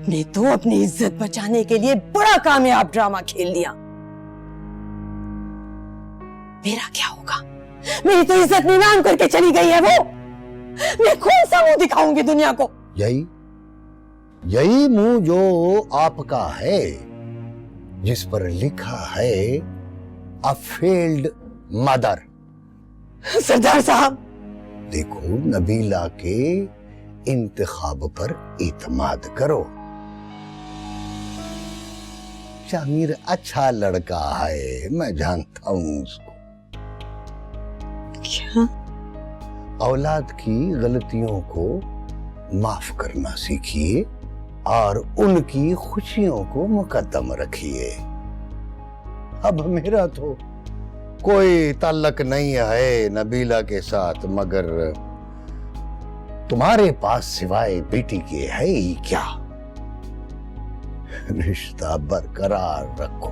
आपने तो अपनी इज्जत बचाने के लिए बड़ा कामयाब ड्रामा खेल लिया। मेरा क्या होगा? मेरी तो इज्जत नीलाम करके चली गई है वो। मैं कौन सा मुंह दिखाऊंगी दुनिया को? यही मुंह जो आपका है, जिस पर लिखा है अ फेल्ड मदर। सरदार साहब, देखो, नबीला के इंतखाब पर इत्माद करो। शामिर अच्छा लड़का है, मैं जानता हूं उसको। क्या? औलाद की गलतियों को माफ करना सीखिए और उनकी खुशियों को मुकद्दम रखिए। अब मेरा तो कोई ताल्लुक नहीं है नबीला के साथ, मगर तुम्हारे पास सिवाय बेटी के है ही क्या? रिश्ता बरकरार रखो।